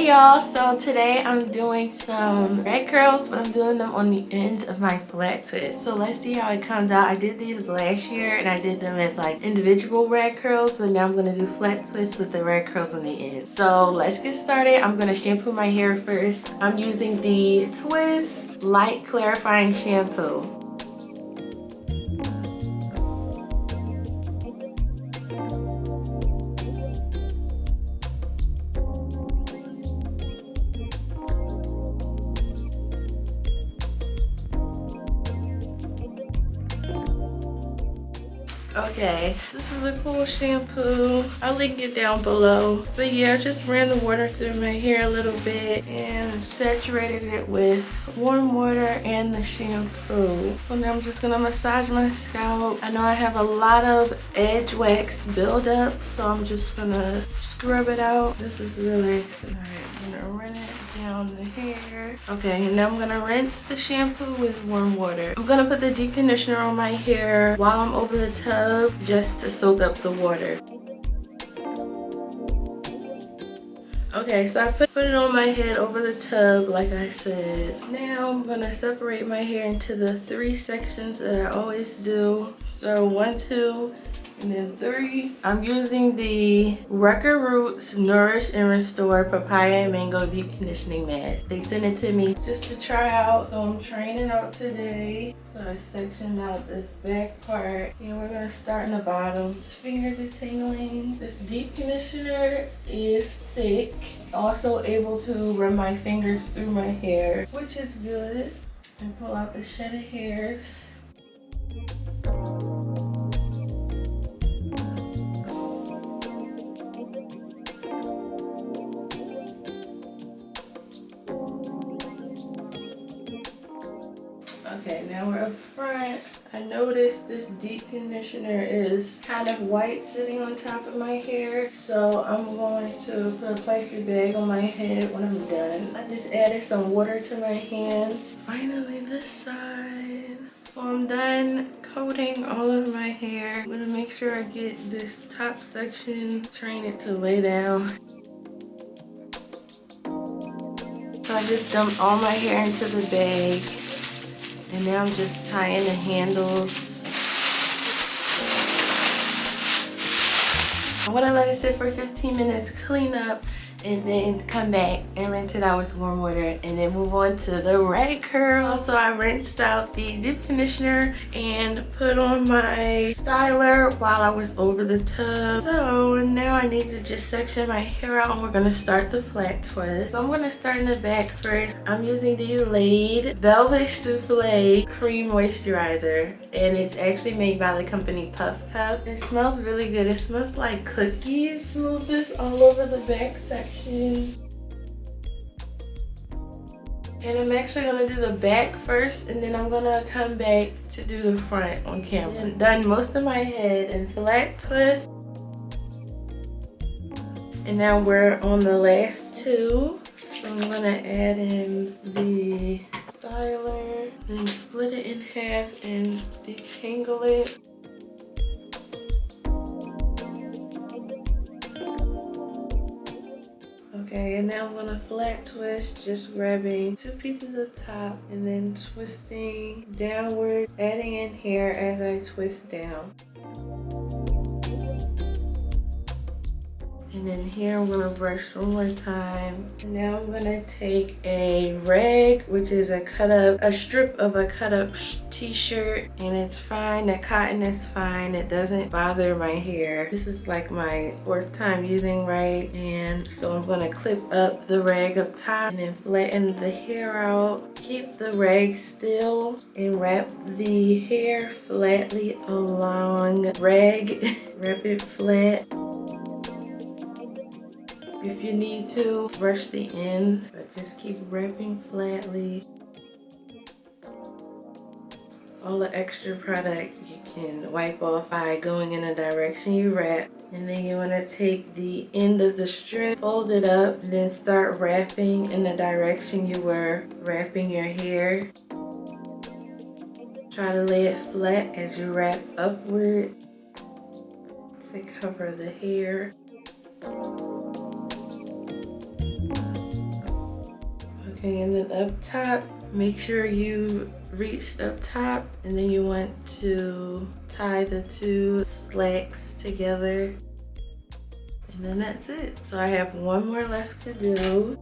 y'all, so today I'm doing some red curls, but I'm doing them on the ends of my flat twist. So let's see how it comes out. I did these last year and I did them as like individual red curls, but now I'm gonna do flat twists with the red curls on the ends. So let's get started. I'm gonna shampoo my hair first. I'm using the Twist Light Clarifying Shampoo. Okay, this is a cool shampoo. I'll link it down below. But yeah, I just ran the water through my hair a little bit and saturated it with warm water and the shampoo. So now I'm just gonna massage my scalp. I know I have a lot of edge wax buildup, so I'm just gonna scrub it out. This is really alright. I'm gonna run it down the hair. Okay, and now I'm gonna rinse the shampoo with warm water. I'm gonna put the deep conditioner on my hair while I'm over the tub just to soak up the water. Okay, so I put it on my head over the tub like I said. Now I'm gonna separate my hair into the 3 sections that I always do. So 1, 2, and then 3. I'm using the Rucker Roots Nourish and Restore Papaya and Mango Deep Conditioning Mask. They sent it to me just to try out, so I'm trying it out today. So I sectioned out this back part, and we're gonna start in the bottom. It's finger detangling. This deep conditioner is thick. Also able to run my fingers through my hair, which is good. And pull out the shedded hairs. Okay, now we're up front. I noticed this deep conditioner is kind of white sitting on top of my hair, so I'm going to put a plastic bag on my head when I'm done. I just added some water to my hands. Finally this side. So I'm done coating all of my hair. I'm gonna make sure I get this top section, train it to lay down. So I just dumped all my hair into the bag. And now I'm just tying the handles. I'm gonna let it sit for 15 minutes, clean up, and then come back and rinse it out with warm water and then move on to the red curl. So I rinsed out the deep conditioner and put on my styler while I was over the tub. So now I need to just section my hair out and we're gonna start the flat twist. So I'm gonna start in the back first. I'm using the Laaayed Velvet Souffle Cream Moisturizer, and it's actually made by the company Puff Cup. It smells really good. It smells like cookies. Smooth this all over the back section. And I'm actually gonna do the back first, and then I'm gonna come back to do the front on camera. I've done most of my head and flat twist. And now we're on the last 2. So I'm gonna add in the styler, then split it in half and detangle it. Okay, and now I'm gonna flat twist, just grabbing 2 pieces of top and then twisting downward, adding in hair as I twist down. And then here I'm gonna brush one more time. And now I'm gonna take a rag, which is a strip of a cut up t-shirt, and it's fine. The cotton is fine. It doesn't bother my hair. This is like my 4th time using rag, and so I'm gonna clip up the rag up top and then flatten the hair out. Keep the rag still and wrap the hair flatly along rag. Wrap it flat. If you need to, brush the ends, but just keep wrapping flatly. All the extra product you can wipe off by going in the direction you wrap. And then you want to take the end of the strip, fold it up, and then start wrapping in the direction you were wrapping your hair. Try to lay it flat as you wrap upward to cover the hair. Okay, and then up top, make sure you reached up top, and then you want to tie the two slacks together. And then that's it. So I have one more left to do.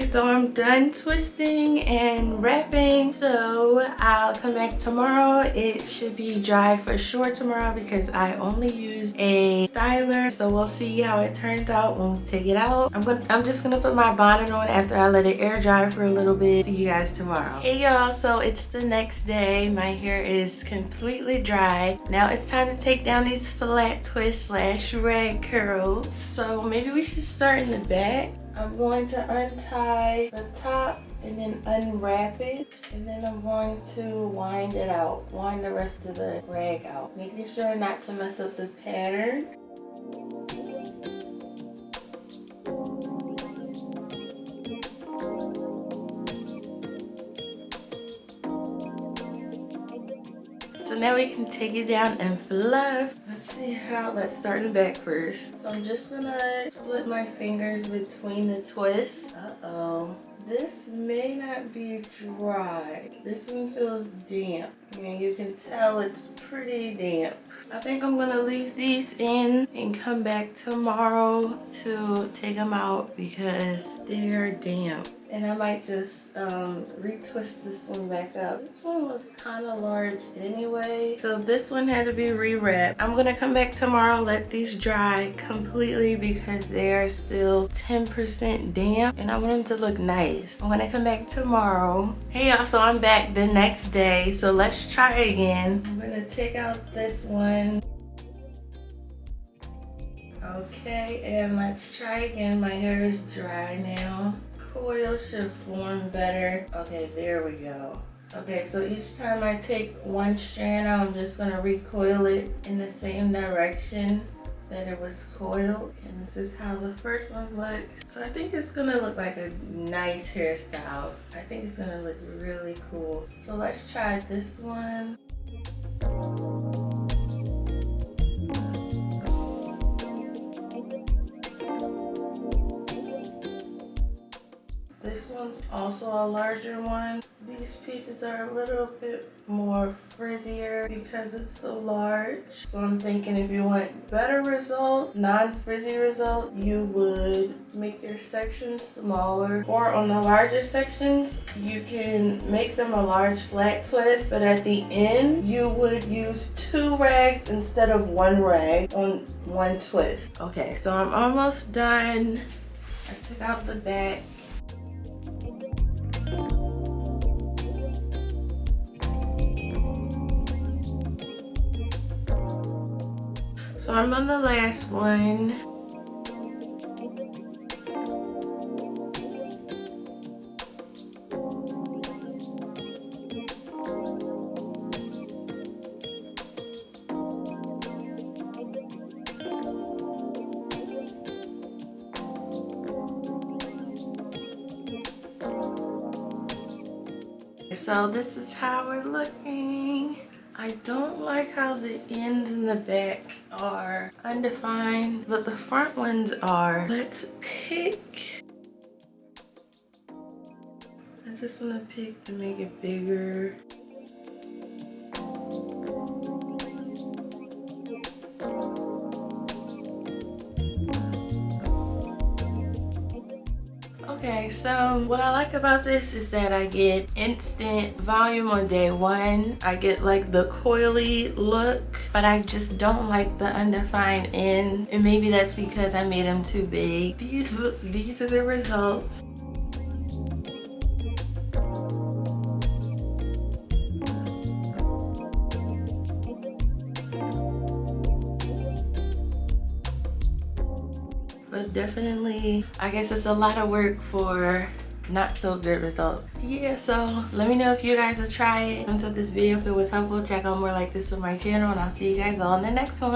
So I'm done twisting and wrapping, so I'll come back tomorrow. It should be dry for sure tomorrow because I only used a styler, so we'll see how it turns out when we take it out. I'm just gonna put my bonnet on after I let it air dry for a little bit. See you guys tomorrow. Hey y'all, so it's the next day. My hair is completely dry. Now it's time to take down these flat twist / rag curls. So maybe we should start in the back. I'm going to untie the top and then unwrap it, and then I'm going to wind it out, wind the rest of the rag out, making sure not to mess up the pattern. So now we can take it down and fluff. Let's start in the back first. So I'm just gonna split my fingers between the twists. Uh-oh. This may not be dry. This one feels damp. And you can tell it's pretty damp. I think I'm gonna leave these in and come back tomorrow to take them out because they are damp. And I might just retwist this one back up. This one was kind of large anyway, so this one had to be rewrapped. I'm gonna come back tomorrow, let these dry completely because they are still 10% damp and I want them to look nice. I'm gonna come back tomorrow. Hey y'all, so I'm back the next day, so let's try again. I'm gonna take out this one. Okay, and let's try again. My hair is dry now. Coil should form better. Okay, there we go. Okay, so each time I take one strand out, I'm just gonna recoil it in the same direction that it was coiled. And this is how the first one looks. So I think it's gonna look like a nice hairstyle. I think it's gonna look really cool. So let's try this one. This one's also a larger one. These pieces are a little bit more frizzier because it's so large. So I'm thinking if you want better result, non-frizzy result, you would make your sections smaller. Or on the larger sections, you can make them a large flat twist, but at the end, you would use 2 rags instead of 1 rag on 1 twist. Okay, so I'm almost done. I took out the back. So I'm on the last one. So this is how we're looking. I don't like how the ends in the back are undefined, but the front ones are. Let's pick. I just want to pick to make it bigger. Okay, so what I like about this is that I get instant volume on day 1. I get like the coily look, but I just don't like the undefined end. And maybe that's because I made them too big. These are the results. but definitely, I guess it's a lot of work for not so good results. Yeah, so let me know if you guys will try it. Until this video, if it was helpful, check out more like this with my channel, and I'll see you guys on the next one.